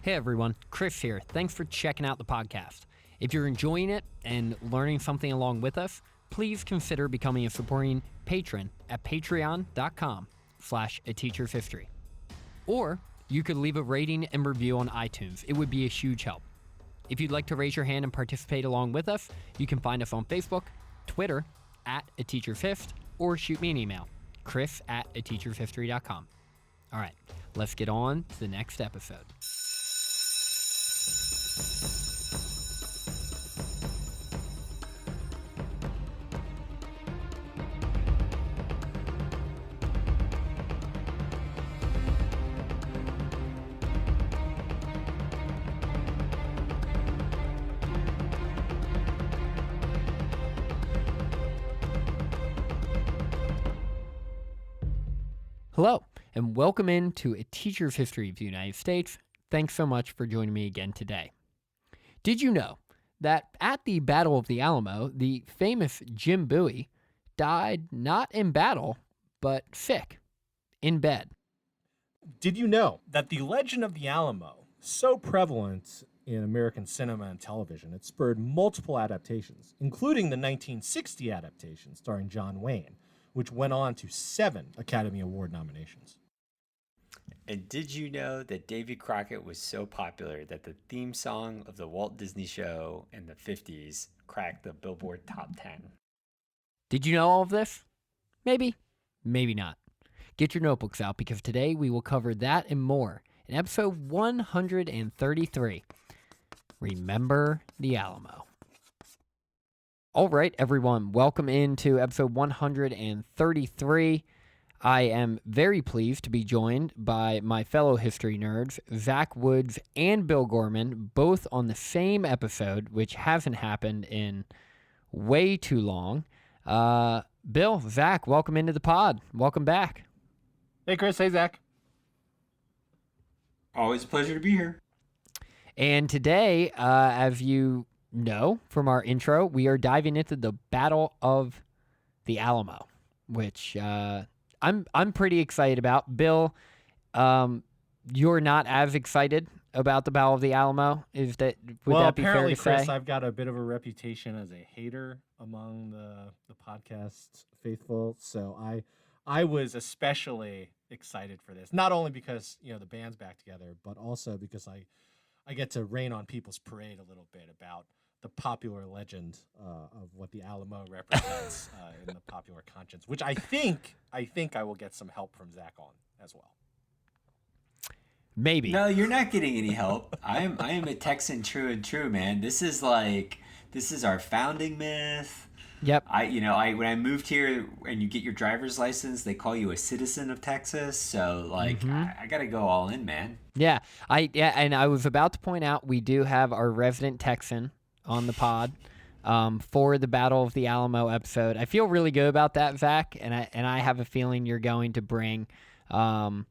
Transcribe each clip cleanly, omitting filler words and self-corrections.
Hey everyone, Chris here. Thanks for checking out the podcast. If you're enjoying it and learning something along with us, please consider becoming a supporting patron at patreon.com/ateacherhistory. Or you could leave a rating and review on iTunes. It would be a huge help. If you'd like to raise your hand and participate along with us, you can find us on Facebook, Twitter, @ateacherfist, or shoot me an email, chris@ateacherhistory.com. All right, let's get on to the next episode. Hello, and welcome into A Teacher's History of the United States. Thanks so much for joining me again today. Did you know that at the Battle of the Alamo, the famous Jim Bowie died not in battle, but sick, in bed? Did you know that the legend of the Alamo is so prevalent in American cinema and television, it spurred multiple adaptations, including the 1960 adaptation starring John Wayne, which went on to 7 Academy Award nominations. And did you know that Davy Crockett was so popular that the theme song of the Walt Disney Show in the 50s cracked the Billboard Top 10? Did you know all of this? Maybe, maybe not. Get your notebooks out because today we will cover that and more in episode 133. Remember the Alamo. All right, everyone, welcome into episode 133. I am very pleased to be joined by my fellow history nerds, Zach Woods and Bill Gorman, both on the same episode, which hasn't happened in way too long. Bill, Zach, welcome into the pod. Welcome back. Hey, Chris. Hey, Zach. Always a pleasure to be here. And today, as you know from our intro, we are diving into the Battle of the Alamo, which I'm pretty excited about. Bill, you're not as excited about the Battle of the Alamo. Would that be fair to say? Well, apparently, Chris, I've got a bit of a reputation as a hater among the podcast faithful, so I was especially excited for this. Not only because the band's back together, but also because I get to rain on people's parade a little bit about the popular legend of what the Alamo represents in the popular conscience, which I think I will get some help from Zach on as well. Maybe. No, you're not getting any help. I am a Texan true and true, man. This is our founding myth. Yep. When I moved here and you get your driver's license, they call you a citizen of Texas. So I got to go all in, man. Yeah. And I was about to point out we do have our resident Texan on the pod for the Battle of the Alamo episode. I feel really good about that, Zach, and I have a feeling you're going to bring a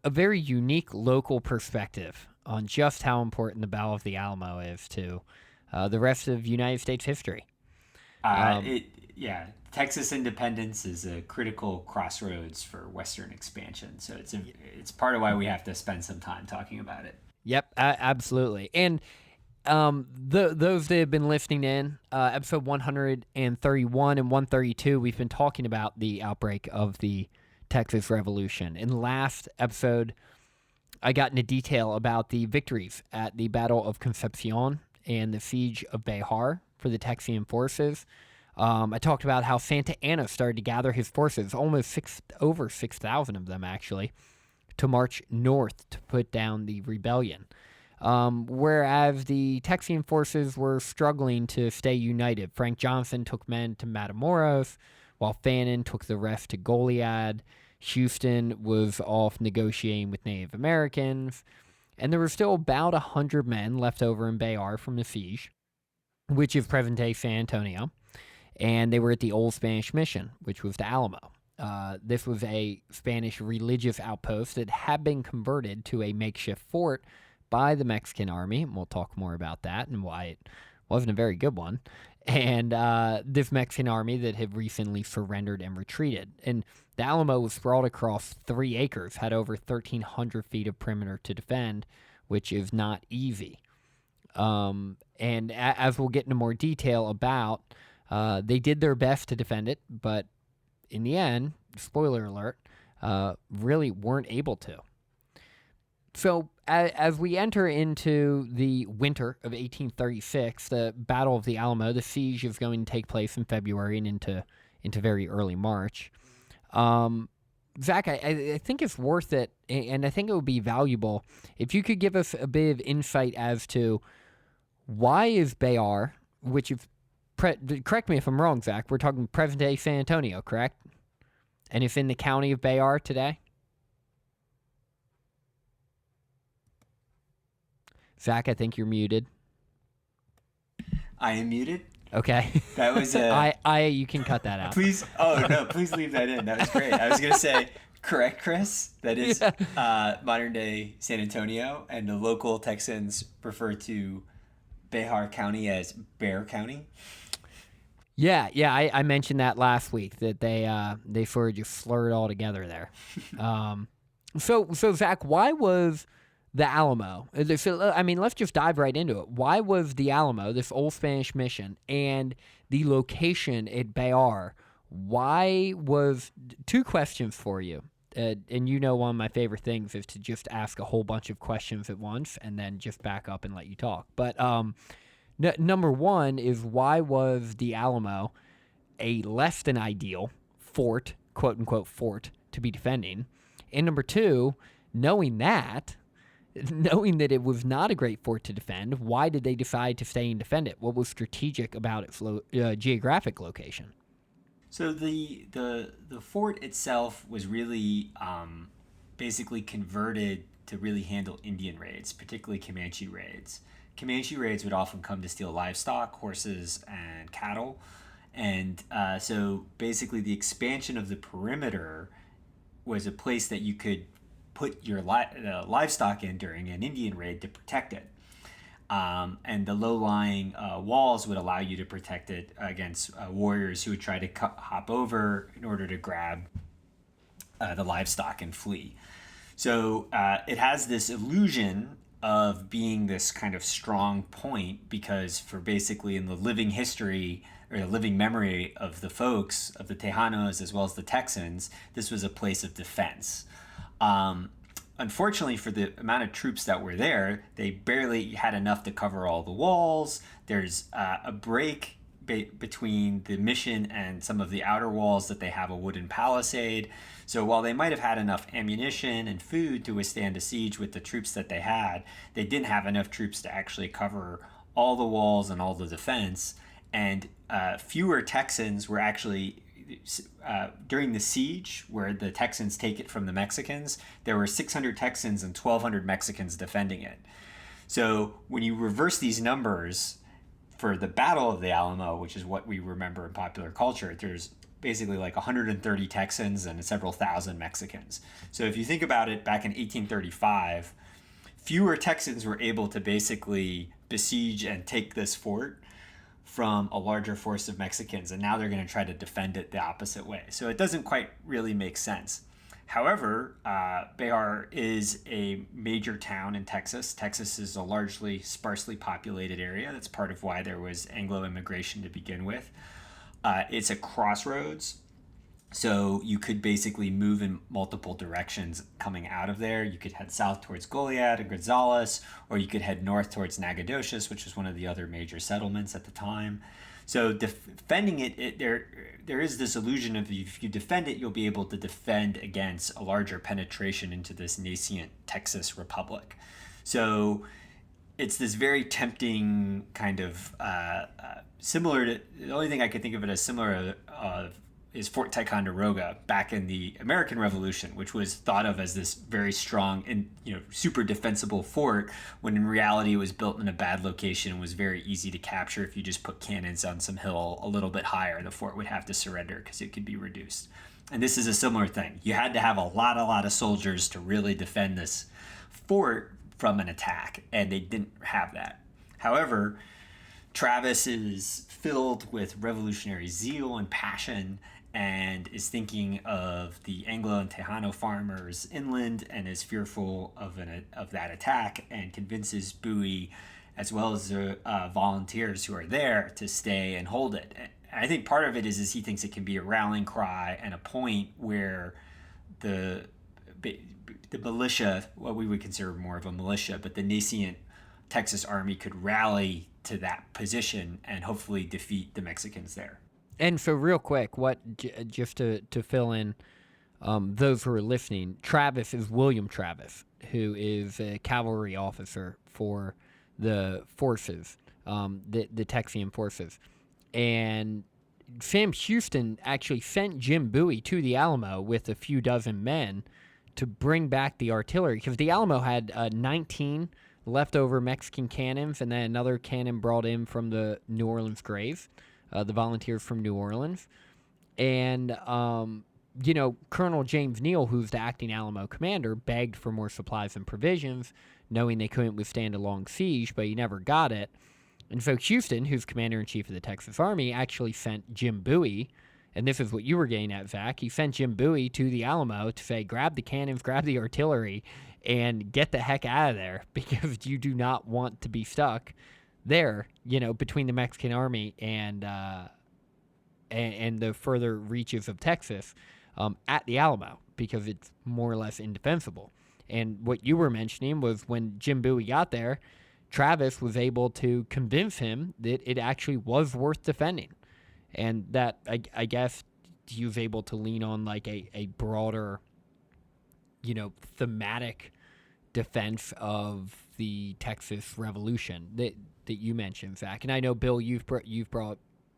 very unique local perspective on just how important the Battle of the Alamo is to the rest of United States history. Texas independence is a critical crossroads for Western expansion, so it's part of why we have to spend some time talking about it. Yep, absolutely. And those that have been listening in, episode 131 and 132, we've been talking about the outbreak of the Texas Revolution. In the last episode, I got into detail about the victories at the Battle of Concepcion and the siege of Behar for the Texian forces. I talked about how Santa Anna started to gather his forces, over 6,000 of them actually, to march north to put down the rebellion. Whereas the Texian forces were struggling to stay united. Frank Johnson took men to Matamoros, while Fannin took the rest to Goliad. Houston was off negotiating with Native Americans, and there were still about 100 men left over in Behar from the siege, which is present-day San Antonio, and they were at the Old Spanish Mission, which was the Alamo. This was a Spanish religious outpost that had been converted to a makeshift fort by the Mexican army, and we'll talk more about that and why it wasn't a very good one. And this Mexican army that had recently surrendered and retreated. And the Alamo was sprawled across 3 acres, had over 1,300 feet of perimeter to defend, which is not easy. And as we'll get into more detail about, they did their best to defend it, but in the end, spoiler alert, really weren't able to. So as we enter into the winter of 1836, the Battle of the Alamo, the siege is going to take place in February and into very early March. Zach, I think it's worth it, and I think it would be valuable if you could give us a bit of insight as to why is Bayard, which is, correct me if I'm wrong, Zach, we're talking present-day San Antonio, correct? And it's in the county of Bayard today? Zach, I think you're muted. I am muted. Okay. That was you can cut that out. Please. Oh no, please leave that in. That was great. I was gonna say, correct, Chris. That is modern day San Antonio, and the local Texans refer to Bayard County as Bear County. Yeah. I mentioned that last week that they sort of just slurred all together there. So Zach, why was the Alamo? I mean, let's just dive right into it. Why was the Alamo, this old Spanish mission, and the location at Bayard, why was... Two questions for you. And you know one of my favorite things is to just ask a whole bunch of questions at once and then just back up and let you talk. But number one is, why was the Alamo a less than ideal fort, quote-unquote fort, to be defending? And number two, knowing that it was not a great fort to defend, why did they decide to stay and defend it? What was strategic about its geographic location? So the fort itself was really basically converted to really handle Indian raids, particularly Comanche raids. Comanche raids would often come to steal livestock, horses, and cattle. And so basically the expansion of the perimeter was a place that you could put your livestock in during an Indian raid to protect it. And the low-lying walls would allow you to protect it against warriors who would try to hop over in order to grab the livestock and flee. So it has this illusion of being this kind of strong point because for basically in the living history or the living memory of the folks, of the Tejanos as well as the Texans, this was a place of defense. Unfortunately, for the amount of troops that were there, they barely had enough to cover all the walls. There's a break between the mission and some of the outer walls that they have a wooden palisade. So while they might have had enough ammunition and food to withstand a siege with the troops that they had, they didn't have enough troops to actually cover all the walls and all the defense. And fewer Texans were actually... during the siege, where the Texans take it from the Mexicans, there were 600 Texans and 1,200 Mexicans defending it. So when you reverse these numbers for the Battle of the Alamo, which is what we remember in popular culture, there's basically like 130 Texans and several thousand Mexicans. So if you think about it, back in 1835, fewer Texans were able to basically besiege and take this fort from a larger force of Mexicans, and now they're going to try to defend it the opposite way. So it doesn't quite really make sense. However, Bayard is a major town in Texas. Texas is a largely sparsely populated area. That's part of why there was Anglo immigration to begin with. It's a crossroads, so you could basically move in multiple directions coming out of there. You could head south towards Goliad and Gonzales, or you could head north towards Nacogdoches, which was one of the other major settlements at the time. So defending it there is this illusion of if you defend it, you'll be able to defend against a larger penetration into this nascent Texas Republic. So it's this very tempting kind of similar to, the only thing I could think of it as similar is Fort Ticonderoga back in the American Revolution, which was thought of as this very strong and super defensible fort, when in reality it was built in a bad location and was very easy to capture. If you just put cannons on some hill a little bit higher, the fort would have to surrender because it could be reduced. And this is a similar thing. You had to have a lot of soldiers to really defend this fort from an attack, and they didn't have that. However, Travis is filled with revolutionary zeal and passion, and is thinking of the Anglo and Tejano farmers inland and is fearful of that attack, and convinces Bowie, as well as the volunteers who are there, to stay and hold it. And I think part of it is he thinks it can be a rallying cry and a point where the militia, what we would consider more of a militia, but the nascent Texas Army could rally to that position and hopefully defeat the Mexicans there. And so, real quick, just to fill in those who are listening, Travis is William Travis, who is a cavalry officer for the forces, the Texian forces. And Sam Houston actually sent Jim Bowie to the Alamo with a few dozen men to bring back the artillery, because the Alamo had 19 leftover Mexican cannons and then another cannon brought in from the New Orleans Graves. The volunteers from New Orleans. And, Colonel James Neal, who's the acting Alamo commander, begged for more supplies and provisions, knowing they couldn't withstand a long siege, but he never got it. And so Houston, who's commander-in-chief of the Texas Army, actually sent Jim Bowie, and this is what you were getting at, Zach, he sent Jim Bowie to the Alamo to say, grab the cannons, grab the artillery, and get the heck out of there, because you do not want to be stuck there, between the Mexican army and the further reaches of Texas at the Alamo, because it's more or less indefensible. And what you were mentioning was when Jim Bowie got there, Travis was able to convince him that it actually was worth defending. And that, I guess, he was able to lean on like a broader, thematic defense of the Texas Revolution that you mentioned, Zach. And I know, Bill, you've brought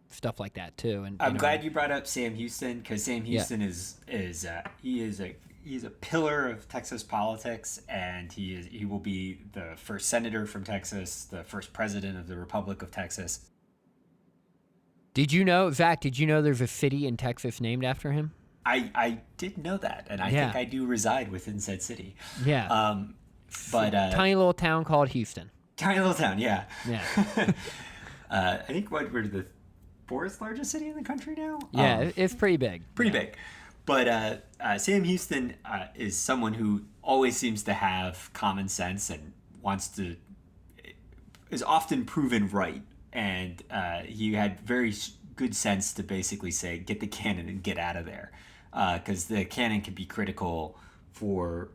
stuff like that too. And I'm glad you brought up Sam Houston, because Sam Houston is a pillar of Texas politics, and he will be the first senator from Texas, the first president of the Republic of Texas. Did you know, Zach? Did you know there's a city in Texas named after him? I did know that, and I think I do reside within said city. Yeah. But tiny little town called Houston. Tiny little town, yeah. Yeah. I think we're the fourth largest city in the country now. Yeah, it's pretty big. Pretty big. But Sam Houston is someone who always seems to have common sense and is often proven right. And he had very good sense to basically say, get the cannon and get out of there. Because the cannon can be critical for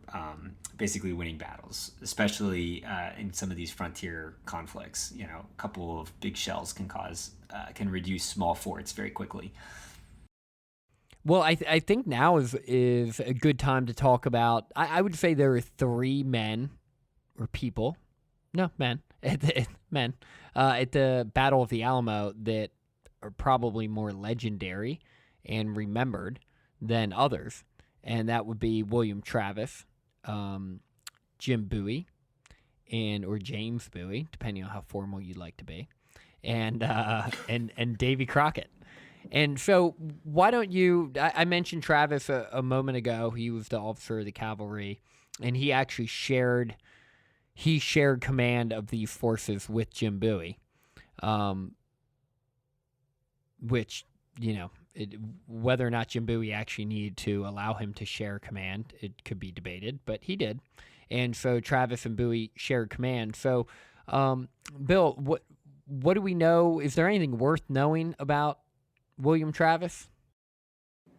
basically winning battles, especially in some of these frontier conflicts. A couple of big shells can reduce small forts very quickly. Well, I think now is a good time to talk about. I would say there are three men or people, men at the Battle of the Alamo that are probably more legendary and remembered than others. And that would be William Travis, Jim Bowie, or James Bowie, depending on how formal you'd like to be, and Davy Crockett. And so why don't you? I mentioned Travis a moment ago. He was the officer of the cavalry, and he actually shared command of these forces with Jim Bowie, which whether or not Jim Bowie actually needed to allow him to share command, it could be debated, but he did. And so Travis and Bowie shared command. So, Bill, what do we know? Is there anything worth knowing about William Travis?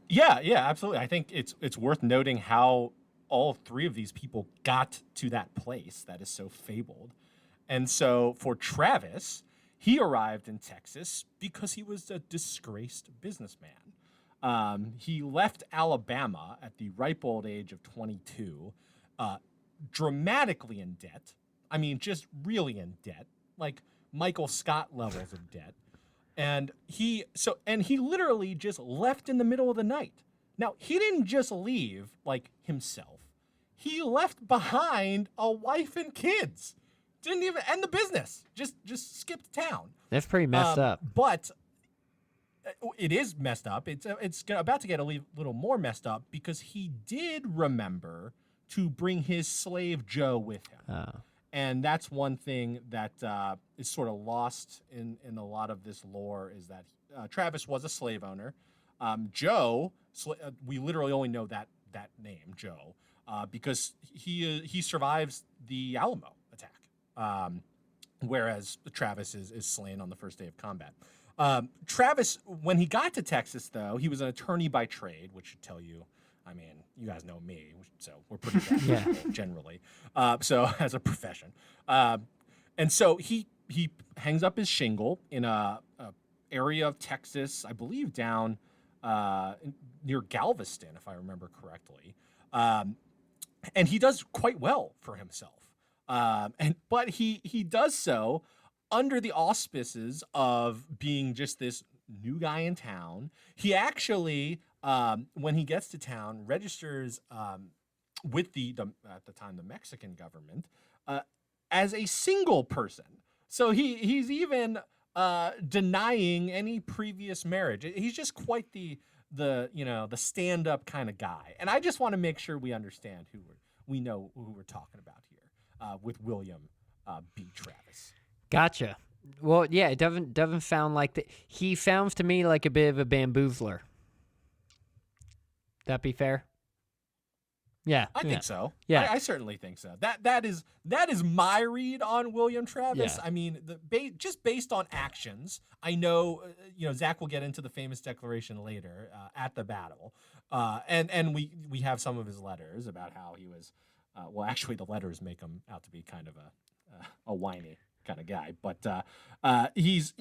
Yeah, absolutely. I think it's worth noting how all three of these people got to that place that is so fabled. And so for Travis, he arrived in Texas because he was a disgraced businessman. He left Alabama at the ripe old age of 22, dramatically in debt. I mean, just really in debt, like Michael Scott levels of debt. And he literally just left in the middle of the night. Now, he didn't just leave like himself. He left behind a wife and kids. Didn't even end the business. Just skipped town. That's pretty messed up. But it is messed up. It's about to get a little more messed up because he did remember to bring his slave Joe with him. Oh. And that's one thing that is sort of lost in a lot of this lore, is that Travis was a slave owner. Joe, we literally only know that name, Joe, because he survives the Alamo attack, whereas Travis is slain on the first day of combat. Travis, when he got to Texas, though, he was an attorney by trade, which should tell you, I mean, you guys know me, so we're pretty bad people generally. So as a profession, and so he hangs up his shingle in a area of Texas, I believe down near Galveston, if I remember correctly, and he does quite well for himself. But he does so under the auspices of being just this new guy in town. He actually, when he gets to town, registers with the at the time the Mexican government as a single person. So he's even denying any previous marriage. He's just quite the stand-up kind of guy. And I just want to make sure we understand we know who we're talking about here with William B. Travis. Gotcha. Well, yeah, it doesn't sound like that. He sounds to me like a bit of a bamboozler. That be fair? Yeah, I think so. Yeah, I certainly think so. That is my read on William Travis. Yeah. I mean, just based on actions, I know. Zach will get into the famous declaration later at the battle, and we have some of his letters about how he was. Well, actually, the letters make him out to be kind of a whiny kind of guy, but he's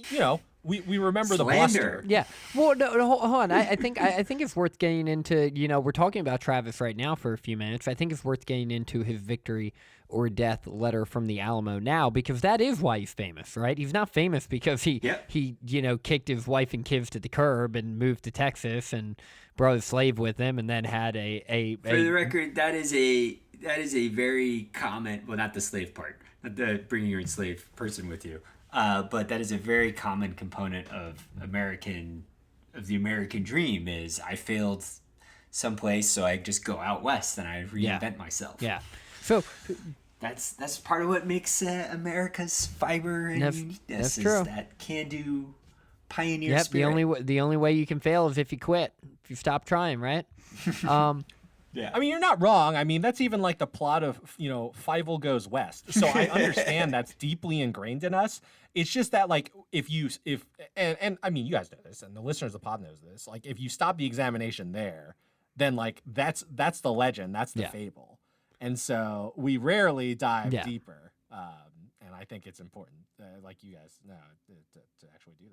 we remember Slander. the bluster. yeah. Well, no, hold on. I think it's worth getting into. We're talking about Travis right now for a few minutes. I think it's worth getting into his victory or death letter from the Alamo now, because that is why he's famous, right? He's not famous because he kicked his wife and kids to the curb and moved to Texas and brought a slave with him, and then had For the record, that is a very common. Well, not the slave part. The bringing your enslaved person with you, but that is a very common component of the American dream. Is I failed someplace, so I just go out west and I reinvent myself. Yeah. So that's part of what makes America's fiber and uniqueness. That's is true. that can-do pioneer spirit. The only way you can fail is if you quit, if you stop trying, right? Yeah. I mean, you're not wrong. I mean, that's even like the plot of, Fievel Goes West. So I understand that's deeply ingrained in us. It's just that, like, and I mean, you guys know this, and the listeners of the pod knows this. Like, if you stop the examination there, then, like, that's the legend. That's the fable. And so we rarely dive deeper. And I think it's important, like you guys know, to actually do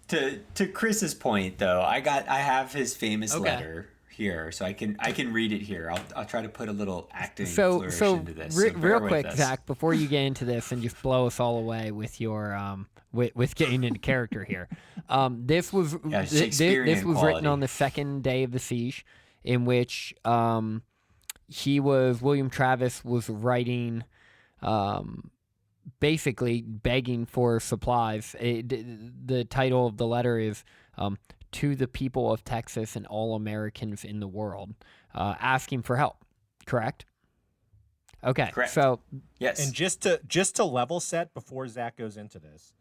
that. To Chris's point, though, I have his famous letter here, so I can read it here. I'll try to put a little acting flourish into this. Real quick, Zach, before you get into this and just blow us all away with your with getting into character here, this was written on the second day of the siege, in which William Travis was writing, basically begging for supplies. The title of the letter is to the people of Texas and all Americans in the world, asking for help. Correct? Okay. Correct. So yes. And just to level set before Zach goes into this,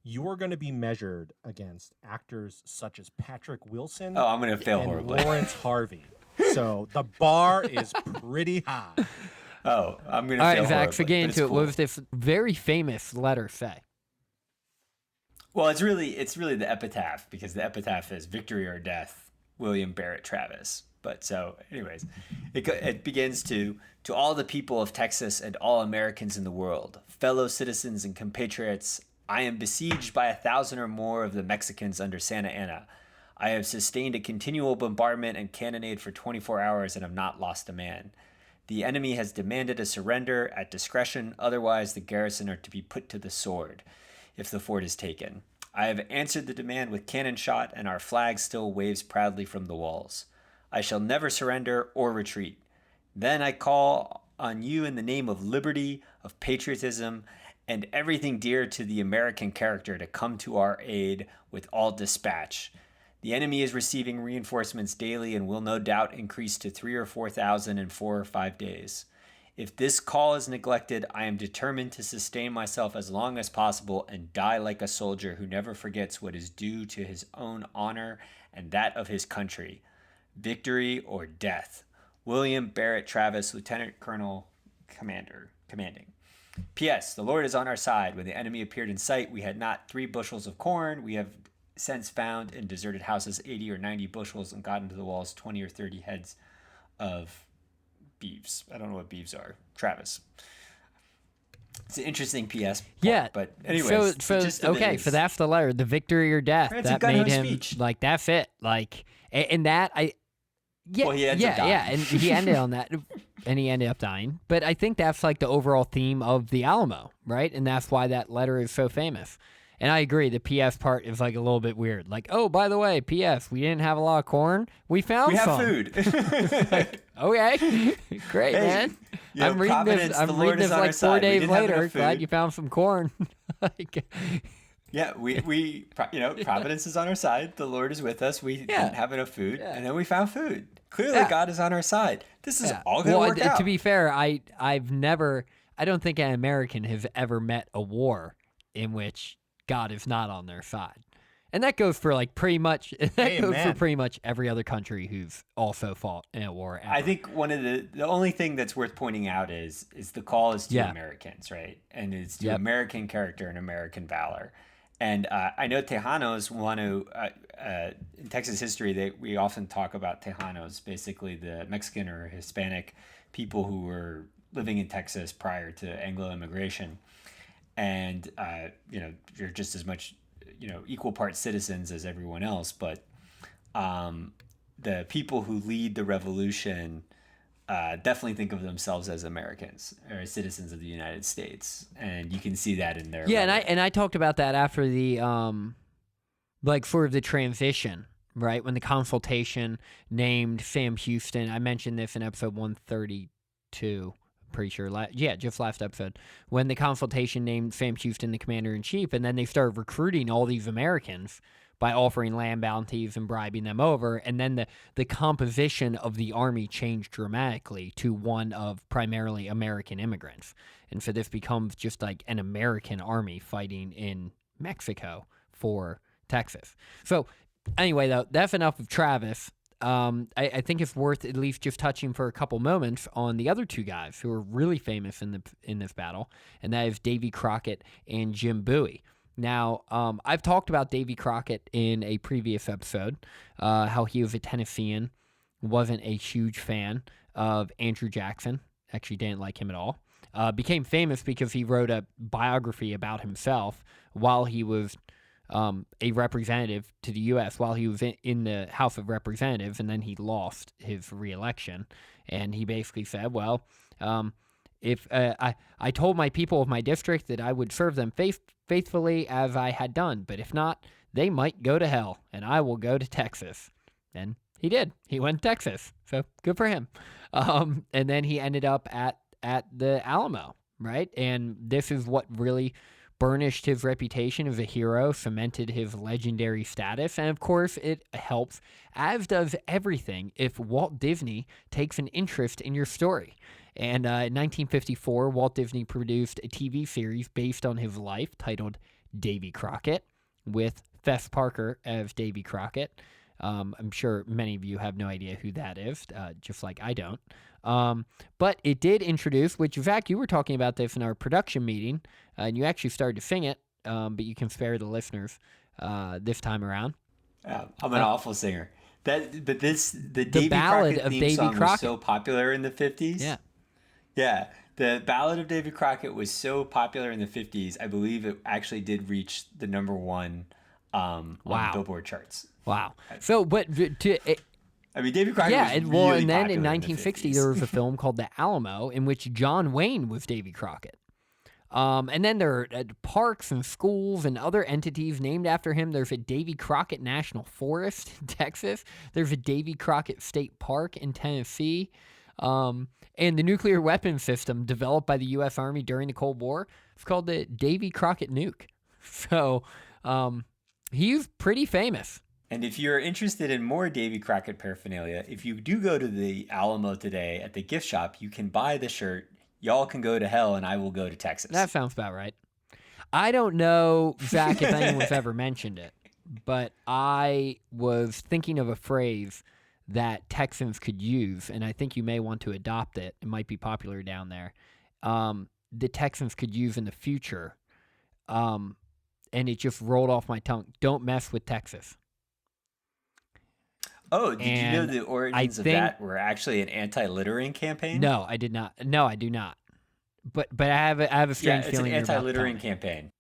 you're going to be measured against actors such as Patrick Wilson. Oh, I'm going to fail and horribly. Lawrence Harvey. So the bar is pretty high. Oh, I'm going to fail horribly. All right, Zach, so get into it. Cool. What was this very famous letter say? Well, it's really the epitaph, because the epitaph is victory or death, William Barrett Travis. But so, anyways, it begins to all the people of Texas and all Americans in the world, fellow citizens and compatriots, I am besieged by 1,000 or more of the Mexicans under Santa Anna. I have sustained a continual bombardment and cannonade for 24 hours and have not lost a man. The enemy has demanded a surrender at discretion, otherwise the garrison are to be put to the sword if the fort is taken. I have answered the demand with cannon shot, and our flag still waves proudly from the walls. I shall never surrender or retreat. Then I call on you in the name of liberty, of patriotism, and everything dear to the American character to come to our aid with all dispatch. The enemy is receiving reinforcements daily and will no doubt increase to 3,000 or 4,000 in 4 or 5 days. If this call is neglected, I am determined to sustain myself as long as possible and die like a soldier who never forgets what is due to his own honor and that of his country. Victory or death. William Barrett Travis, Lieutenant Colonel, commanding. P.S. The Lord is on our side. When the enemy appeared in sight, we had not 3 bushels of corn. We have since found in deserted houses 80 or 90 bushels and gotten to the walls 20 or 30 heads of beeves. I don't know what beeves are. Travis. It's an interesting PS. Yeah. But anyways. So that's the letter. The victory or death. Right, that made him, speech. like, that fit. Like, and that, yeah, well, he ends up dying. Yeah, and he ended on that, and he ended up dying. But I think that's, like, the overall theme of the Alamo, right? And that's why that letter is so famous. And I agree, the PS part is, like, a little bit weird. Like, oh, by the way, PS, we didn't have a lot of corn. We found some. We have food. Like, okay, great, man. I'm reading this like 4 days later. Glad you found some corn. Like, yeah, we Providence is on our side. The Lord is with us. We didn't have enough food, and then we found food. Clearly, God is on our side. This is all going to work out. To be fair, I don't think an American has ever met a war in which God is not on their side. And that goes for like pretty much every other country who's also fought in a war ever. I think one of the only thing that's worth pointing out is the call is to Americans, right? And it's to American character and American valor. And I know Tejanos want to, in Texas history, we often talk about Tejanos, basically the Mexican or Hispanic people who were living in Texas prior to Anglo immigration. And, you're just as much, equal parts citizens as everyone else. But the people who lead the revolution definitely think of themselves as Americans or citizens of the United States. And you can see that in their and I talked about that after the, sort of the transition, right? When the consultation named Sam Houston, I mentioned this in episode 132. Pretty sure, just last episode, when the consultation named Sam Houston the commander-in-chief, and then they started recruiting all these Americans by offering land bounties and bribing them over, and then the composition of the army changed dramatically to one of primarily American immigrants. And so this becomes just like an American army fighting in Mexico for Texas. So anyway, though, that's enough of Travis. I think it's worth at least just touching for a couple moments on the other 2 guys who are really famous in this battle, and that is Davy Crockett and Jim Bowie. Now, I've talked about Davy Crockett in a previous episode, how he was a Tennessean, wasn't a huge fan of Andrew Jackson, actually didn't like him at all. Became famous because he wrote a biography about himself while he was a representative to the U.S. while he was in the House of Representatives, and then he lost his re-election. And he basically said, well, if I told my people of my district that I would serve them faithfully as I had done, but if not, they might go to hell, and I will go to Texas. And he did. He went to Texas, so good for him. And then he ended up at the Alamo, right? And this is what really burnished his reputation as a hero, cemented his legendary status, and of course it helps, as does everything, if Walt Disney takes an interest in your story. And in 1954, Walt Disney produced a TV series based on his life titled Davy Crockett, with Fess Parker as Davy Crockett. I'm sure many of you have no idea who that is, just like I don't. But it did introduce, which Zach, you were talking about this in our production meeting, and you actually started to sing it, but you can spare the listeners this time around. I'm an awful singer. The Davy Ballad Crockett of theme Davy song Crockett was so popular in the 50s. Yeah. The Ballad of Davy Crockett was so popular in the 50s. I believe it actually did reach the number 1 on Billboard charts. Wow. So, but I mean, Davy Crockett was well, really and then popular in 1960, there was a film called The Alamo in which John Wayne was Davy Crockett. And then there are parks and schools and other entities named after him. There's a Davy Crockett National Forest in Texas. There's a Davy Crockett State Park in Tennessee. And the nuclear weapons system developed by the U.S. Army during the Cold War is called the Davy Crockett Nuke. So he's pretty famous. And if you're interested in more Davy Crockett paraphernalia, if you do go to the Alamo today at the gift shop, you can buy the shirt. y'all can go to hell and I will go to Texas. That sounds about right. I don't know, Zach, if anyone's ever mentioned it, but I was thinking of a phrase that Texans could use, and I think you may want to adopt it. It might be popular down there. The Texans could use in the future, and it just rolled off my tongue. Don't mess with Texas. Oh, did you know the origins of that were actually an anti-littering campaign? No, I did not. No, I do not. But I have a strange feeling. It's an anti-littering campaign.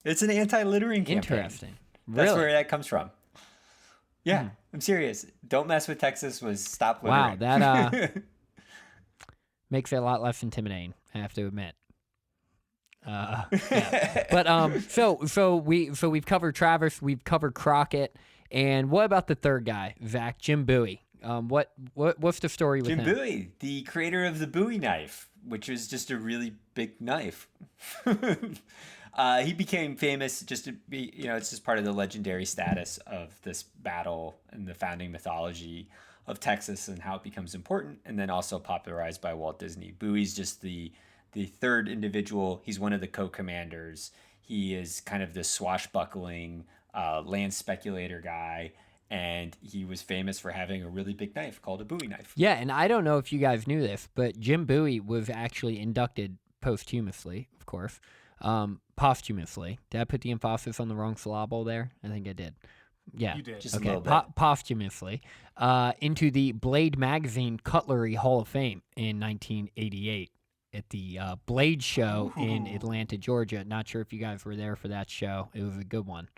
It's an anti-littering campaign. Interesting. Really? That's where that comes from. Yeah, I'm serious. Don't mess with Texas was stop littering. Wow, that makes it a lot less intimidating, I have to admit. Yeah. But so we've covered Travis, we've covered Crockett, and what about the third guy, Zach? Jim Bowie. What's the story with him? Jim Bowie, the creator of the Bowie knife, which was just a really big knife. He became famous just to be, it's just part of the legendary status of this battle and the founding mythology of Texas and how it becomes important, and then also popularized by Walt Disney. Bowie's just the third individual. He's one of the co-commanders. He is kind of this swashbuckling land speculator guy, and he was famous for having a really big knife called a Bowie knife. Yeah, and I don't know if you guys knew this, but Jim Bowie was actually inducted posthumously, of course. Posthumously. Did I put the emphasis on the wrong syllable there? I think I did. Yeah. You did. Just okay. a little bit. Posthumously. Into the Blade Magazine Cutlery Hall of Fame in 1988 at the Blade Show in Atlanta, Georgia. Not sure if you guys were there for that show. It was a good one.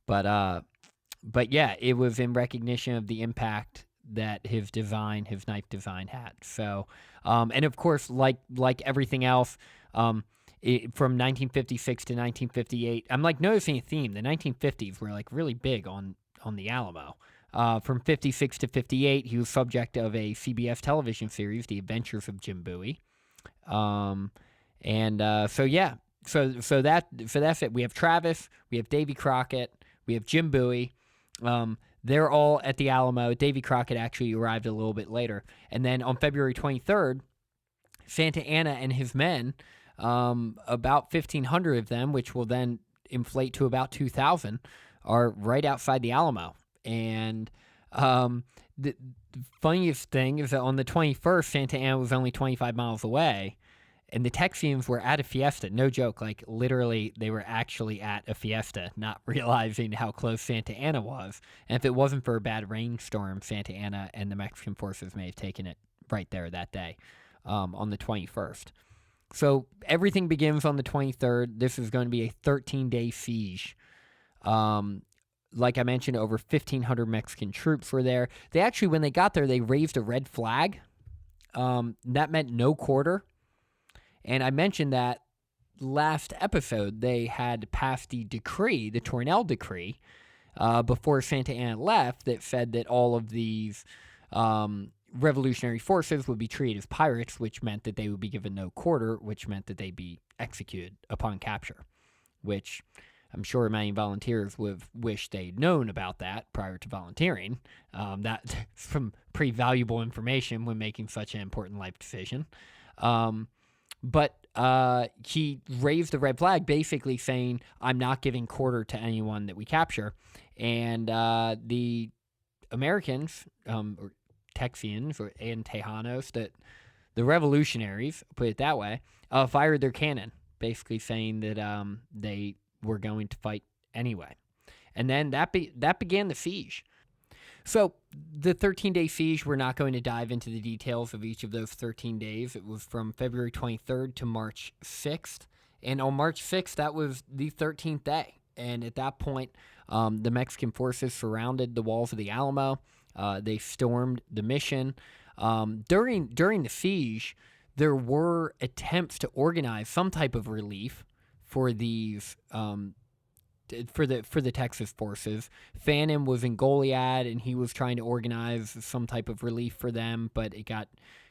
But yeah, it was in recognition of the impact that his knife design had. So, and of course, like everything else, from 1956 to 1958, I'm like noticing a theme. The 1950s were like really big on the Alamo. From 56 to 58, he was subject of a CBS television series, The Adventures of Jim Bowie. So that's it. We have Travis, we have Davy Crockett, we have Jim Bowie. They're all at the Alamo. Davy Crockett actually arrived a little bit later. And then on February 23rd, Santa Anna and his men, about 1,500 of them, which will then inflate to about 2,000, are right outside the Alamo. And the funniest thing is that on the 21st, Santa Ana was only 25 miles away, and the Texians were at a fiesta. No joke, like literally they were actually at a fiesta, not realizing how close Santa Ana was. And if it wasn't for a bad rainstorm, Santa Ana and the Mexican forces may have taken it right there that day, on the 21st. So everything begins on the 23rd. This is going to be a 13-day siege. Like I mentioned, over 1,500 Mexican troops were there. They actually, when they got there, they raised a red flag. That meant no quarter. And I mentioned that last episode, they had passed the decree, the Tornell Decree, before Santa Anna left, that said that all of these revolutionary forces would be treated as pirates, which meant that they would be given no quarter, which meant that they'd be executed upon capture, which I'm sure many volunteers would have wished they'd known about that prior to volunteering. That's some pretty valuable information when making such an important life decision. But he raised the red flag, basically saying, I'm not giving quarter to anyone that we capture. And the Americans, or Texians, and Tejanos, that the revolutionaries, put it that way, fired their cannon, basically saying that they were going to fight anyway. And then that began the siege. So the 13-day siege, we're not going to dive into the details of each of those 13 days. It was from February 23rd to March 6th. And on March 6th, that was the 13th day. And at that point, the Mexican forces surrounded the walls of the Alamo. They stormed the mission. During the siege, there were attempts to organize some type of relief for these for the Texas forces. Fannin was in Goliad, and he was trying to organize some type of relief for them, but it got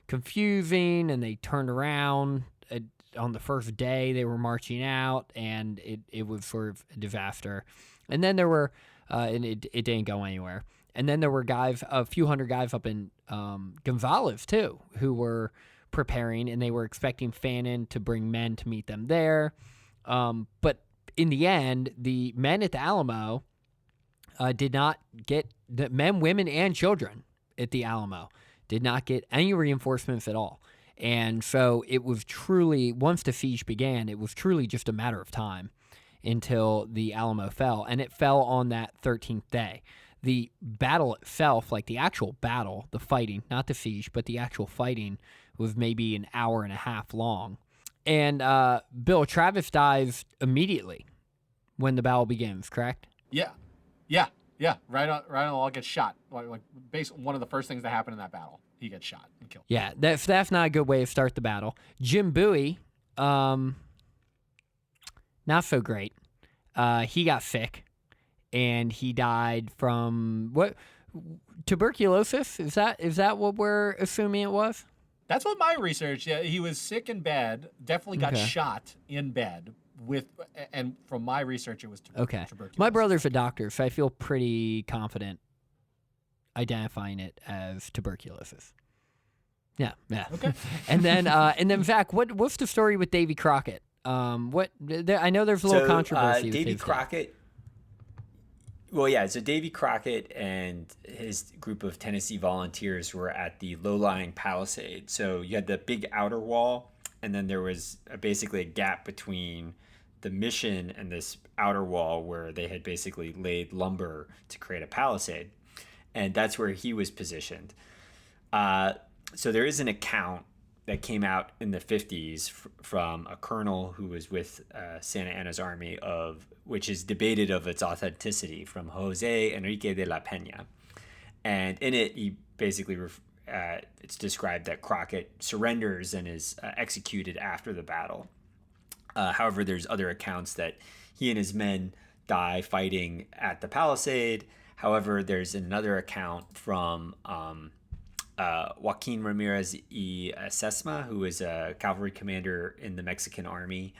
confusing, and they turned around on the first day. They were marching out, and it was sort of a disaster. And then there were, and it didn't go anywhere. And then there were a few hundred guys up in Gonzales too, who were preparing, and they were expecting Fannin to bring men to meet them there. But in the end, the men at the Alamo did not get, the men, women, and children at the Alamo did not get any reinforcements at all. And so it was truly, once the siege began, it was truly just a matter of time until the Alamo fell. And it fell on that 13th day. The battle itself, like the actual battle, the fighting, not the siege, but the actual fighting was maybe an hour and a half long. And Bill, Travis dies immediately when the battle begins, correct? Yeah. Right on the wall, gets shot. Like basically one of the first things that happened in that battle. He gets shot and killed. Yeah, that's not a good way to start the battle. Jim Bowie, not so great. He got sick, and he died from what? Tuberculosis? Is that what we're assuming it was? That's what my research. Yeah, he was sick in bed. Definitely got Okay. shot in bed and from my research, it was Okay. tuberculosis. My brother's a doctor, so I feel pretty confident identifying it as tuberculosis. Yeah. Okay. and then Zach, what's the story with Davy Crockett? I know there's a little controversy with Davy his death. Crockett. Well, yeah. So Davy Crockett and his group of Tennessee volunteers were at the low-lying palisade. So you had the big outer wall, and then there was basically a gap between the mission and this outer wall where they had basically laid lumber to create a palisade. And that's where he was positioned. So there is an account that came out in the 50s from a colonel who was with Santa Anna's army, which is debated of its authenticity, from Jose Enrique de la Peña. And in it, he basically it's described that Crockett surrenders and is executed after the battle. However, there's other accounts that he and his men die fighting at the palisade. However, there's another account from Joaquin Ramirez y Sesma, who is a cavalry commander in the Mexican army.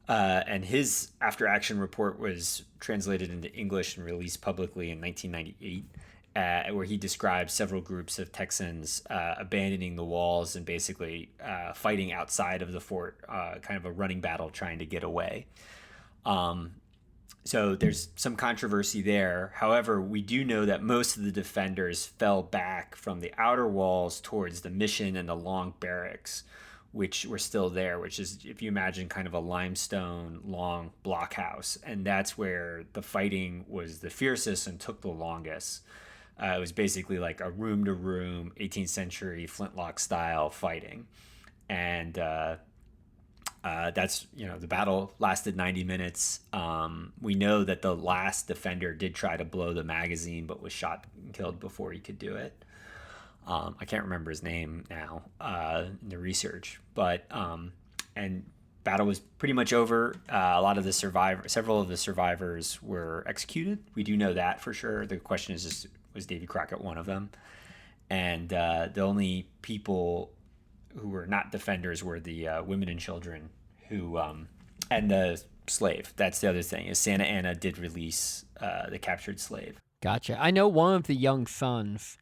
And his after-action report was translated into English and released publicly in 1998, where he describes several groups of Texans abandoning the walls and basically fighting outside of the fort, kind of a running battle trying to get away. So there's some controversy there. However, we do know that most of the defenders fell back from the outer walls towards the mission and the long barracks, which were still there, which is, if you imagine, kind of a limestone long blockhouse. And that's where the fighting was the fiercest and took the longest. It was basically like a room-to-room 18th century flintlock style fighting. And that's, the battle lasted 90 minutes. We know that the last defender did try to blow the magazine, but was shot and killed before he could do it. I can't remember his name now in the research, but and battle was pretty much over. Several of the survivors were executed. We do know that for sure. The question is just, was Davy Crockett one of them? And the only people who were not defenders were the women and children who and the slave. That's the other thing, is Santa Anna did release the captured slave. Gotcha. I know one of the young sons,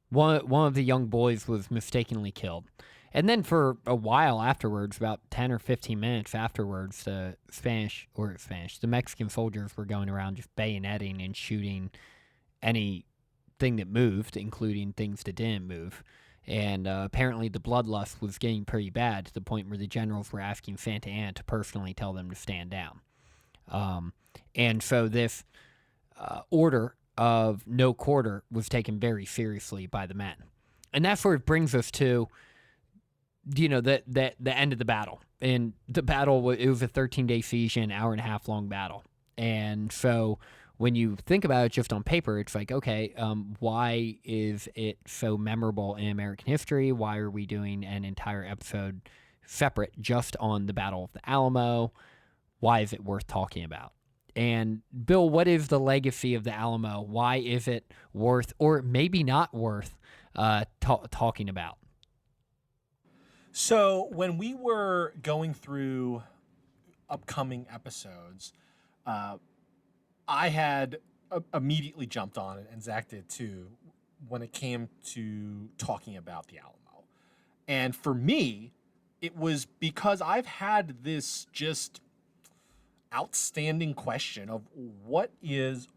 one of the young boys was mistakenly killed. And then for a while afterwards, about 10 or 15 minutes afterwards, the Mexican soldiers were going around just bayoneting and shooting anything that moved, including things that didn't move. And apparently the bloodlust was getting pretty bad, to the point where the generals were asking Santa Anna to personally tell them to stand down. And so this order of no quarter was taken very seriously by the men. And that sort of brings us to, the end of the battle. And the battle, it was a 13-day siege and an hour-and-a-half long battle. And so when you think about it just on paper, it's like, okay, why is it so memorable in American history? Why are we doing an entire episode separate just on the Battle of the Alamo? Why is it worth talking about? And Bill, what is the legacy of the Alamo? Why is it worth, or maybe not worth, talking about? So when we were going through upcoming episodes, I had immediately jumped on it, and Zach did too, when it came to talking about the Alamo. And for me, it was because I've had this just outstanding question of what is,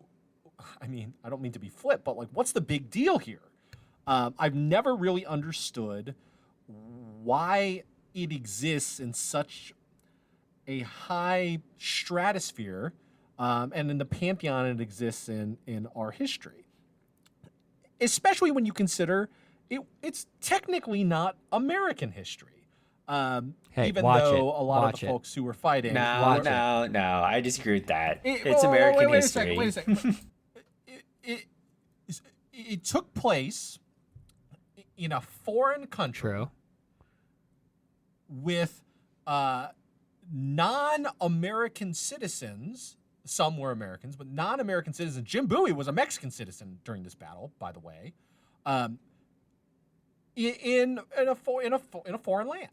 I mean, I don't mean to be flip, but like, what's the big deal here? I've never really understood why it exists in such a high stratosphere, and in the pantheon it exists in our history. Especially when you consider it's technically not American history. Hey, even watch though it. a lot Watch of the it. folks who were fighting. No, I disagree with that. It's Whoa, American wait history. Wait a second. It took place in a foreign country. True. With non-American citizens. Some were Americans, but non-American citizens. Jim Bowie was a Mexican citizen during this battle, by the way, in a foreign land.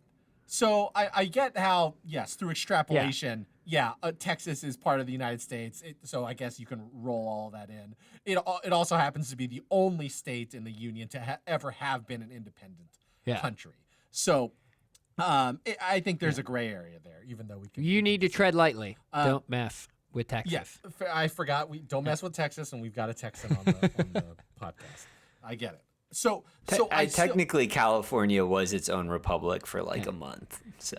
So I get how, yes, through extrapolation, Texas is part of the United States, so I guess you can roll all that in. It also happens to be the only state in the Union to ever have been an independent country. So I think there's a gray area there, even though we can. You need to tread lightly. Don't mess with Texas. Yes, I forgot. We don't mess with Texas, and we've got a Texan on the podcast. I get it. So technically, California was its own republic for like a month. So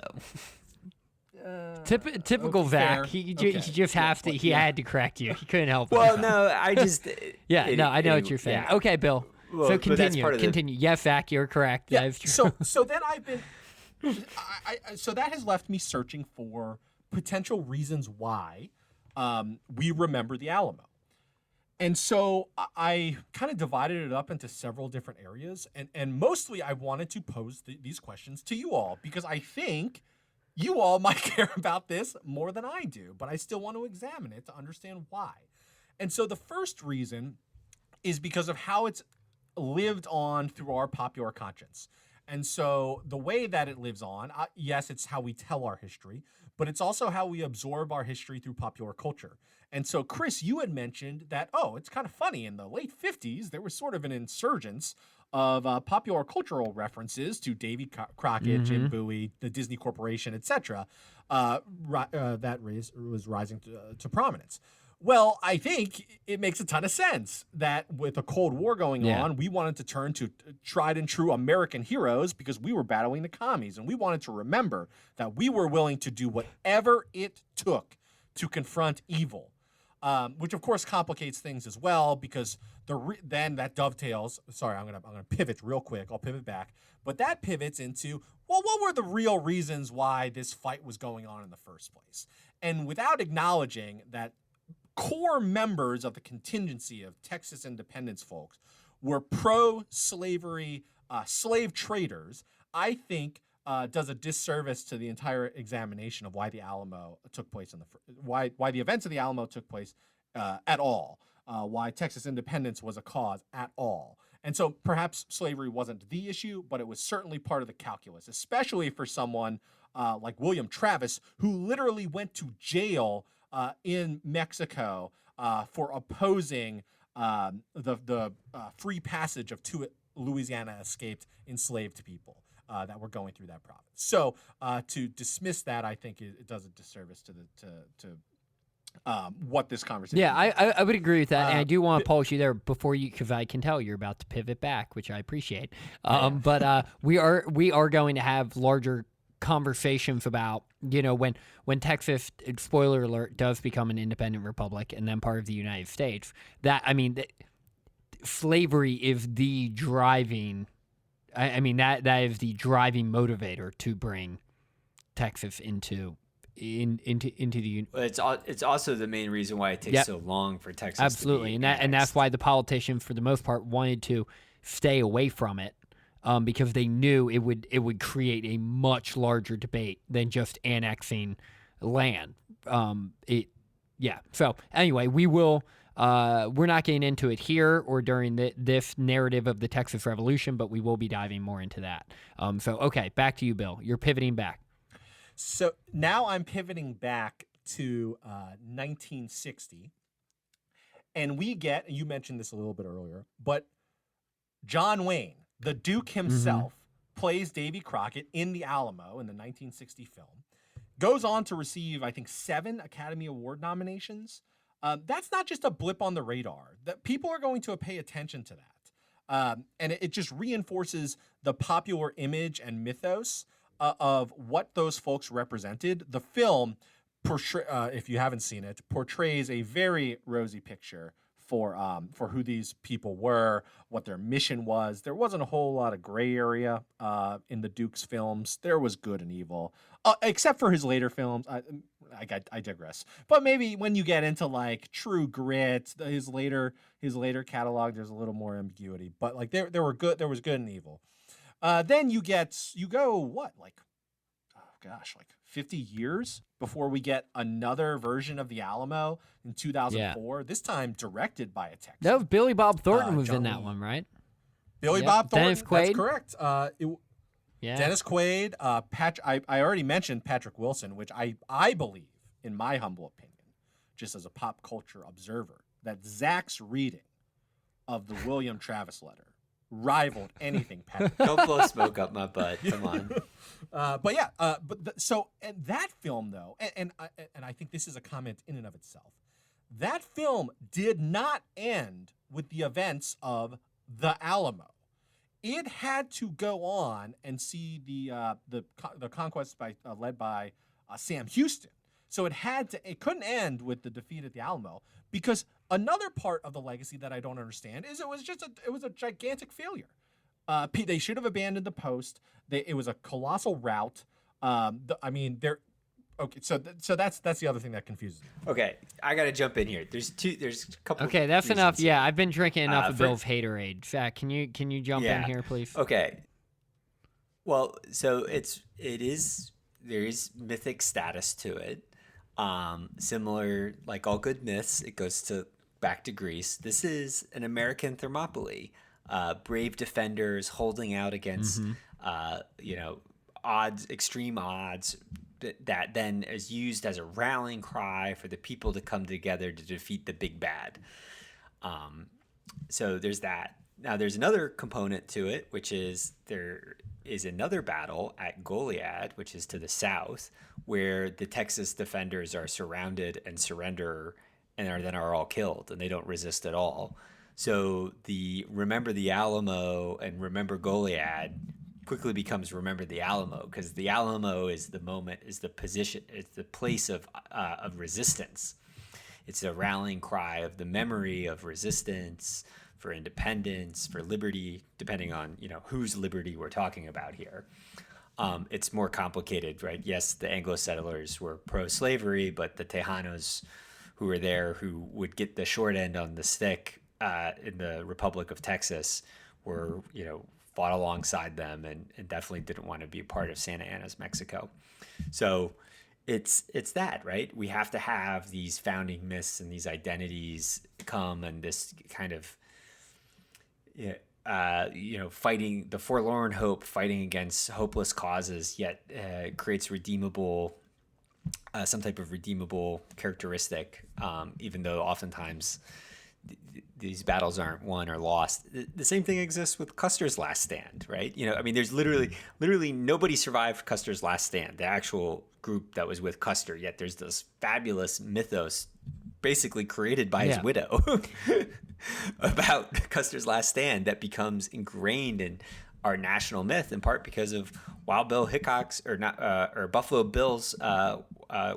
typical okay, Zach. fair. He Okay. just have to. He had to correct you. He couldn't help it. well, no, I just I know what you're saying. yeah. Okay, Bill. Well, So but that's continue. part of the- Continue. Yes, Zach, you're correct. Yeah. That is true. So then I've been. So that has left me searching for potential reasons why we remember the Alamo. And so I kind of divided it up into several different areas. And mostly I wanted to pose these questions to you all because I think you all might care about this more than I do, but I still want to examine it to understand why. And so the first reason is because of how it's lived on through our popular conscience. And so the way that it lives on, yes, it's how we tell our history, but it's also how we absorb our history through popular culture. And so, Chris, you had mentioned that, it's kind of funny. In the late 50s, there was sort of an insurgence of popular cultural references to Davy Crockett, Jim Bowie, the Disney Corporation, etc., that was rising to prominence. Well, I think it makes a ton of sense that with a Cold War going on, we wanted to turn to tried and true American heroes because we were battling the commies, and we wanted to remember that we were willing to do whatever it took to confront evil, which of course complicates things as well because then that dovetails. Sorry, I'm gonna pivot real quick. I'll pivot back, but that pivots into what were the real reasons why this fight was going on in the first place, and without acknowledging that. Core members of the contingency of Texas independence folks were pro-slavery slave traders, I think does a disservice to the entire examination of why the Alamo took place why the events of the Alamo took place at all, why Texas independence was a cause at all. And so perhaps slavery wasn't the issue, but it was certainly part of the calculus, especially for someone like William Travis, who literally went to jail in Mexico for opposing the free passage of two Louisiana escaped enslaved people that were going through that province. So to dismiss that, I think it does a disservice to what this conversation. Yeah, I would agree with that, and I do want to pause you there before you, because I can tell you're about to pivot back, which I appreciate. But we are going to have larger conversations about, when Texas, spoiler alert, does become an independent republic and then part of the United States, slavery is the driving, that is the driving motivator to bring Texas into the. It's also the main reason why it takes so long for Texas. Absolutely, to be and that's why the politicians, for the most part, wanted to stay away from it. Because they knew it would create a much larger debate than just annexing land. So anyway, we will. We're not getting into it here or during this narrative of the Texas Revolution, but we will be diving more into that. Okay, back to you, Bill. You're pivoting back. So now I'm pivoting back to 1960, and you mentioned this a little bit earlier, but John Wayne, the Duke himself, plays Davy Crockett in the Alamo in the 1960 film. Goes on to receive, I think, 7 Academy Award nominations. That's not just a blip on the radar. That people are going to pay attention to that. And it just reinforces the popular image and mythos of what those folks represented. The film, if you haven't seen it, portrays a very rosy picture for who these people were, what their mission was. There wasn't a whole lot of gray area in the Duke's films. There was good and evil, except for his later films. I digress. But maybe when you get into like True Grit, his later catalog, there's a little more ambiguity. But like there was good and evil. Then you go what, like, oh gosh, like 50 years before we get another version of the Alamo in 2004. This time directed by a Texan. No, Billy Bob Thornton was in that one, right? Billy Bob Thornton. Dennis Quaid. That's correct. Dennis Quaid. I already mentioned Patrick Wilson, which I believe, in my humble opinion, just as a pop culture observer, that Zach's reading of the William Travis letter rivaled anything Patrick. Don't blow smoke up my butt. Come on. And that film though, and I think this is a comment in and of itself. That film did not end with the events of the Alamo. It had to go on and see the conquest led by Sam Houston. So it couldn't end with the defeat at the Alamo, because another part of the legacy that I don't understand is it was a gigantic failure. They should have abandoned the post. It was a colossal rout. So that's the other thing that confuses me. Okay, I got to jump in here. There's a couple. Okay, that's reasons enough. here. Yeah, I've been drinking enough of Bill's Haterade. Zach, can you jump in here, please? Okay. Well, so there is mythic status to it. Similar, like all good myths, it goes back to Greece. This is an American Thermopylae. Brave defenders holding out against, extreme odds, that then is used as a rallying cry for the people to come together to defeat the big bad. So there's that. Now there's another component to it, which is there is another battle at Goliad, which is to the south, where the Texas defenders are surrounded and surrender and are all killed, and they don't resist at all. So remember the Alamo and remember Goliad quickly becomes remember the Alamo, because the Alamo is the moment, is the position, it's the place of resistance. It's a rallying cry of the memory of resistance for independence, for liberty, depending on whose liberty we're talking about here. It's more complicated, right? Yes, the Anglo settlers were pro-slavery, but the Tejanos who were there, who would get the short end on the stick in the Republic of Texas, were fought alongside them and definitely didn't want to be a part of Santa Anna's Mexico. So it's that, right? We have to have these founding myths and these identities come, and this kind of fighting the forlorn hope, fighting against hopeless causes, yet creates redeemable, some type of redeemable characteristic, even though oftentimes these battles aren't won or lost. The same thing exists with Custer's Last Stand, right? There's literally nobody survived Custer's Last Stand, the actual group that was with Custer, yet there's this fabulous mythos basically created by his widow about Custer's Last Stand that becomes ingrained in our national myth, in part because of Wild Bill Hickok's or Buffalo Bill's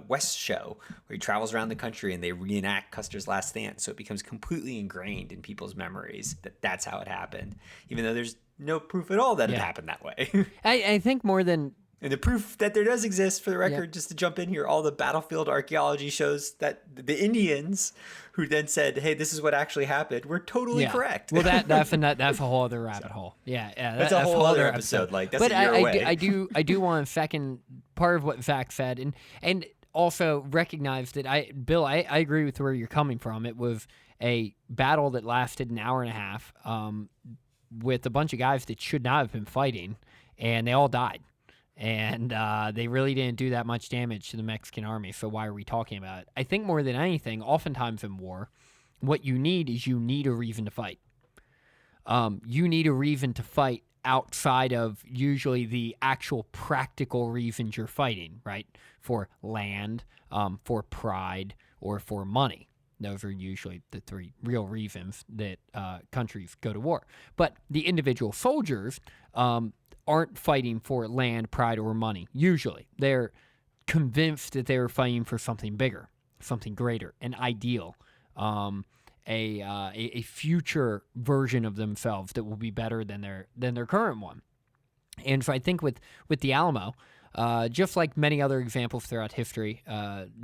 West show, where he travels around the country and they reenact Custer's Last Stand. So it becomes completely ingrained in people's memories that that's how it happened, even though there's no proof at all that it happened that way. I think more than... And the proof that there does exist, for the record, just to jump in here, all the battlefield archaeology shows that the Indians who then said, hey, this is what actually happened, were totally correct. Well, that's a whole other rabbit hole. Yeah. That's a whole other episode. Like, that's a year away. I do want to second part of what Zach said, and also recognize that Bill, I agree with where you're coming from. It was a battle that lasted an hour and a half with a bunch of guys that should not have been fighting, and they all died. And they really didn't do that much damage to the Mexican army, so why are we talking about it? I think more than anything, oftentimes in war, what you need is a reason to fight. You need a reason to fight outside of usually the actual practical reasons you're fighting, right? For land, for pride, or for money. Those are usually the three real reasons that countries go to war. But the individual soldiers aren't fighting for land, pride, or money. Usually, they're convinced that they're fighting for something bigger, something greater, an ideal, a future version of themselves that will be better than their current one. And so I think with the Alamo, just like many other examples throughout history,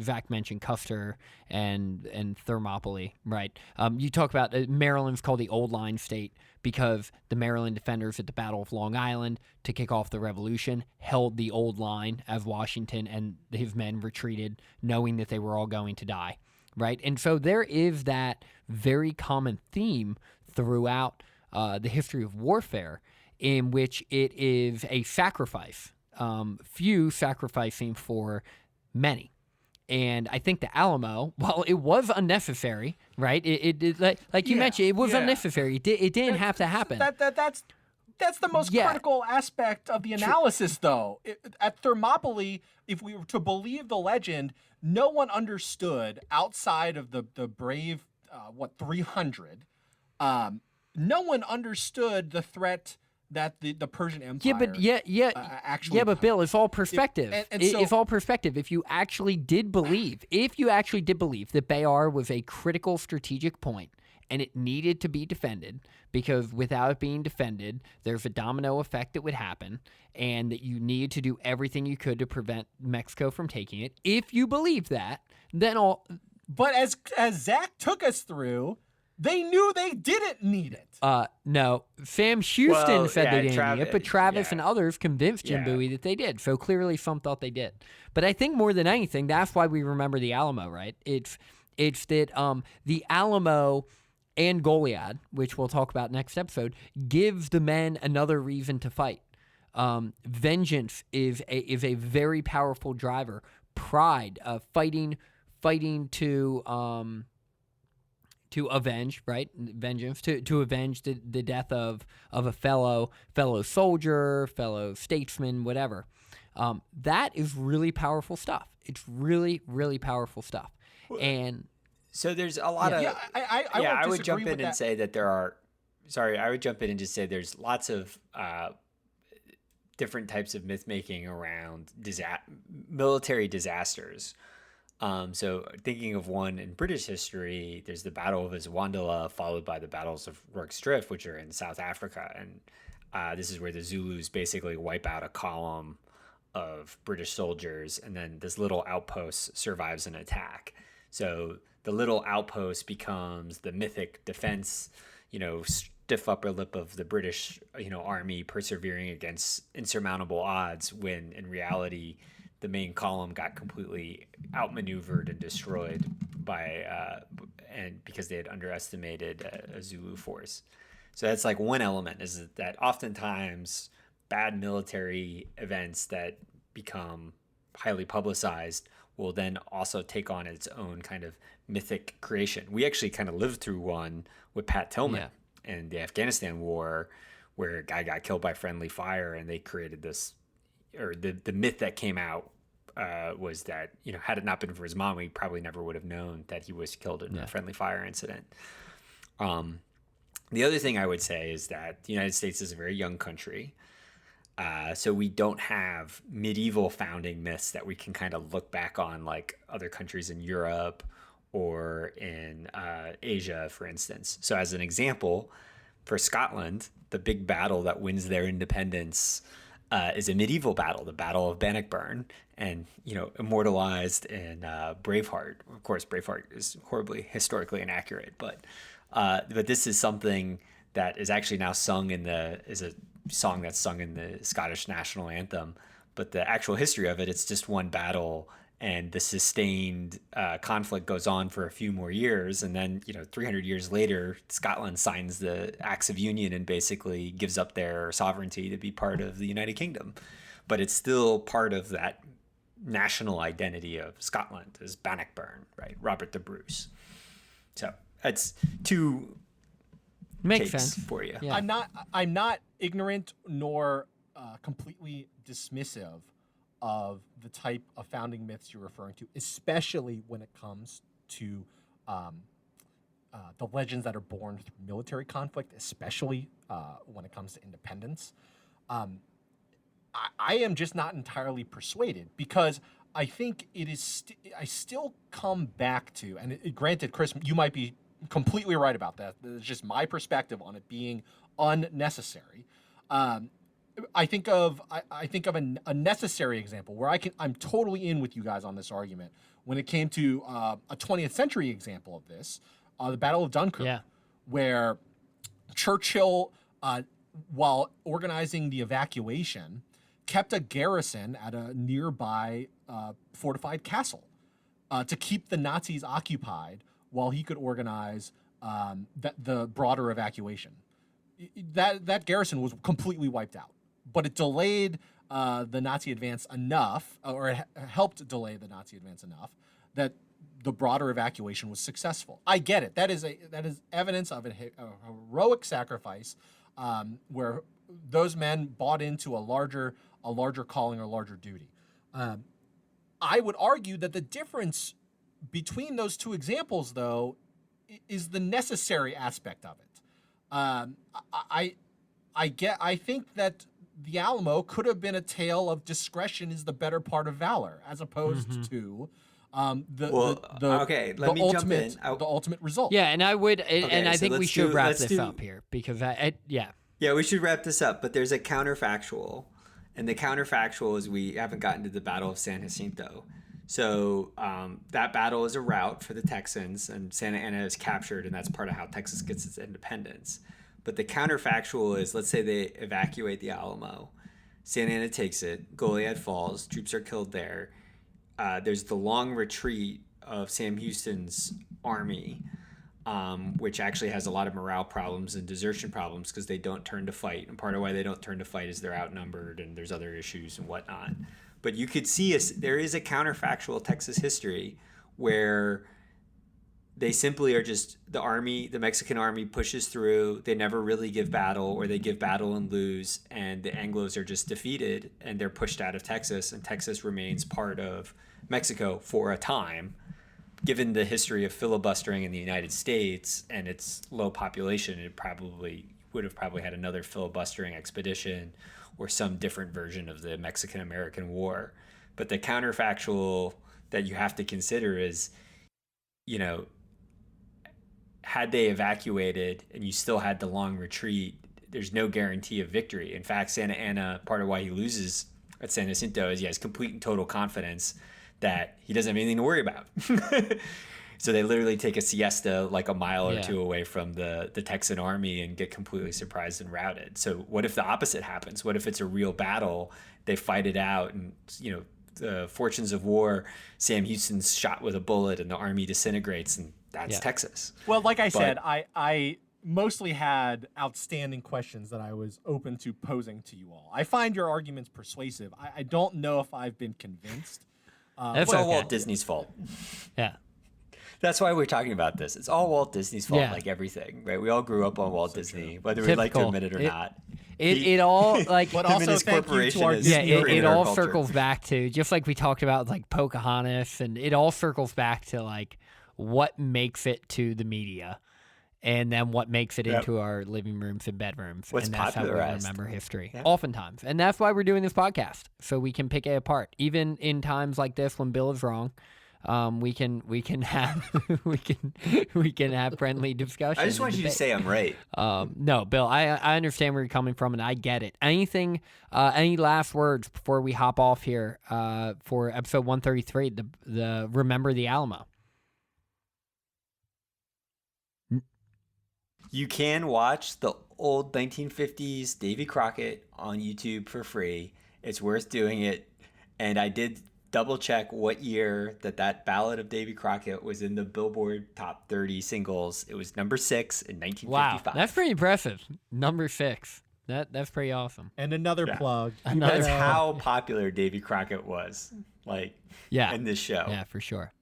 Zach mentioned Custer and Thermopylae, right? You talk about Maryland's called the Old Line State because the Maryland defenders at the Battle of Long Island to kick off the Revolution held the Old Line as Washington and his men retreated knowing that they were all going to die, right? And so there is that very common theme throughout the history of warfare in which it is a sacrifice. Few sacrificing for many. And I think the Alamo, while it was unnecessary, right? It like you mentioned, it was unnecessary. It didn't have to happen. That's the most critical aspect of the analysis, though. At Thermopylae, if we were to believe the legend, no one understood outside of the brave 300. No one understood the threat that the Persian Empire actually but Bill, it's all perspective. It's all perspective. If you actually did believe that Bayard was a critical strategic point and it needed to be defended, because without it being defended, there's a domino effect that would happen, and that you needed to do everything you could to prevent Mexico from taking it. If you believe that, then all. But as Zach took us through, they knew they didn't need it. No. Sam Houston said they didn't need it, but Travis and others convinced Jim Bowie that they did. So clearly some thought they did. But I think more than anything, that's why we remember the Alamo, right? It's that the Alamo and Goliad, which we'll talk about next episode, gives the men another reason to fight. Vengeance is a very powerful driver. Pride, fighting to avenge, right? Vengeance, to avenge the death of a fellow soldier, fellow statesman, whatever. That is really powerful stuff. It's really, really powerful stuff. And so there's a lot of I would jump in and say that there are. Sorry, I would jump in and just say there's lots of different types of myth making around military disasters. So thinking of one in British history, there's the Battle of Iswandala, followed by the battles of Rorke's Drift, which are in South Africa. And this is where the Zulus basically wipe out a column of British soldiers, and then this little outpost survives an attack. So the little outpost becomes the mythic defense, stiff upper lip of the British, army persevering against insurmountable odds, when in reality, the main column got completely outmaneuvered and destroyed and because they had underestimated a Zulu force. So that's like one element, is that oftentimes bad military events that become highly publicized will then also take on its own kind of mythic creation. We actually kind of lived through one with Pat Tillman in the Afghanistan war, where a guy got killed by friendly fire, and they created this, or the myth that came out was that, had it not been for his mom, we probably never would have known that he was killed in a friendly fire incident. The other thing I would say is that the United States is a very young country. So we don't have medieval founding myths that we can kind of look back on, like other countries in Europe or in Asia, for instance. So as an example, for Scotland, the big battle that wins their independence is a medieval battle, the Battle of Bannockburn, and immortalized in Braveheart. Of course, Braveheart is horribly historically inaccurate, but this is something that is actually now sung is a song that's sung in the Scottish national anthem. But the actual history of it's just one battle, and the sustained conflict goes on for a few more years, and then 300 years later, Scotland signs the Acts of Union and basically gives up their sovereignty to be part of the United Kingdom. But it's still part of that national identity of Scotland, is Bannockburn, right? Robert the Bruce. So that's two Makes takes sense. for you. Yeah. I'm not ignorant nor completely dismissive of the type of founding myths you're referring to, especially when it comes to the legends that are born through military conflict, especially when it comes to independence. I am just not entirely persuaded, because I think it is. I still come back to, and granted, Chris, you might be completely right about that. It's just my perspective on it being unnecessary. I think of a necessary example where I'm totally in with you guys on this argument when it came to a 20th century example of this, the Battle of Dunkirk, where Churchill, while organizing the evacuation, kept a garrison at a nearby fortified castle to keep the Nazis occupied while he could organize the broader evacuation. That garrison was completely wiped out, but it delayed the Nazi advance enough, or it helped delay the Nazi advance enough, that the broader evacuation was successful. I get it. That is evidence of a heroic sacrifice, where those men bought into a larger calling or larger duty. I would argue that the difference between those two examples, though, is the necessary aspect of it. I think that the Alamo could have been a tale of discretion is the better part of valor, as opposed to the ultimate result. Yeah, and I would, and I think we should wrap this up here, because Yeah, we should wrap this up, but there's a counterfactual, and the counterfactual is we haven't gotten to the Battle of San Jacinto. So that battle is a rout for the Texans, and Santa Anna is captured, and that's part of how Texas gets its independence. But the counterfactual is, let's say they evacuate the Alamo. Santa Anna takes it. Goliad falls. Troops are killed there. There's the long retreat of Sam Houston's army, which actually has a lot of morale problems and desertion problems because they don't turn to fight. And part of why they don't turn to fight is they're outnumbered and there's other issues and whatnot. But you could see there is a counterfactual Texas history where they simply are just the Mexican army pushes through. They never really give battle, or they give battle and lose, and the Anglos are just defeated and they're pushed out of Texas, and Texas remains part of Mexico for a time. Given the history of filibustering in the United States and its low population, it would have had another filibustering expedition or some different version of the Mexican-American War. But the counterfactual that you have to consider is, had they evacuated and you still had the long retreat, there's no guarantee of victory. In fact, Santa Anna, part of why he loses at San Jacinto is he has complete and total confidence that he doesn't have anything to worry about. So they literally take a siesta like a mile or two away from the Texan army and get completely surprised and routed. So what if the opposite happens? What if it's a real battle? They fight it out, and the fortunes of war, Sam Houston's shot with a bullet and the army disintegrates, and that's Texas. Well, like I said, I mostly had outstanding questions that I was open to posing to you all. I find your arguments persuasive. I don't know if I've been convinced. It's all Walt Disney's fault. Yeah. That's why we're talking about this. It's all Walt Disney's fault, like everything, right? We all grew up on Walt Disney, whether we like to admit it or not. It all, like, but also his corporation it all circles back to, just like we talked about, like Pocahontas, and it all circles back to like what makes it to the media, and then what makes it into our living rooms and bedrooms. What's and that's popularized. how we remember history, oftentimes. And that's why we're doing this podcast, so we can pick it apart. Even in times like this when Bill is wrong, we can have we can have friendly discussion. I just want you to say I'm right. No, Bill, I understand where you're coming from, and I get it. Anything, any last words before we hop off here for episode 133, the Remember the Alamo? You can watch the old 1950s Davy Crockett on YouTube for free. It's worth doing it. And I did double check what year that Ballad of Davy Crockett was in the Billboard Top 30 singles. It was number 6 in 1955. Wow, that's pretty impressive. Number 6. That's pretty awesome. And another plug. That's how popular Davy Crockett was, in this show. Yeah, for sure.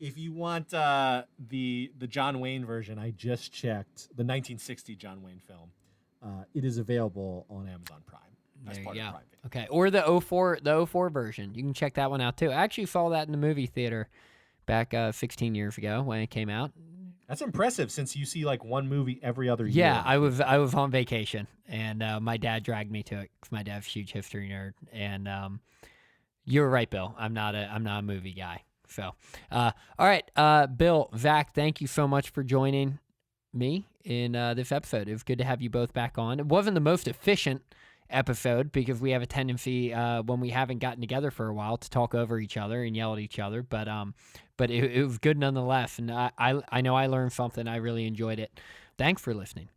If you want the John Wayne version, I just checked the 1960 John Wayne film. It is available on Amazon Prime as part of Prime Video. Okay, or the '04 version. You can check that one out too. I actually saw that in the movie theater back 16 years ago when it came out. That's impressive, since you see like one movie every other year. Yeah, I was on vacation, and my dad dragged me to it because my dad's a huge history nerd. And you're right, Bill. I'm not a movie guy. So, all right, Bill, Zach, thank you so much for joining me in this episode. It was good to have you both back on. It wasn't the most efficient episode because we have a tendency when we haven't gotten together for a while to talk over each other and yell at each other, but it was good nonetheless, and I know I learned something. I really enjoyed it. Thanks for listening,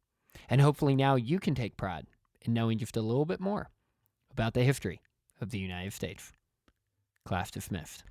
and hopefully now you can take pride in knowing just a little bit more about the history of the United States. Class dismissed.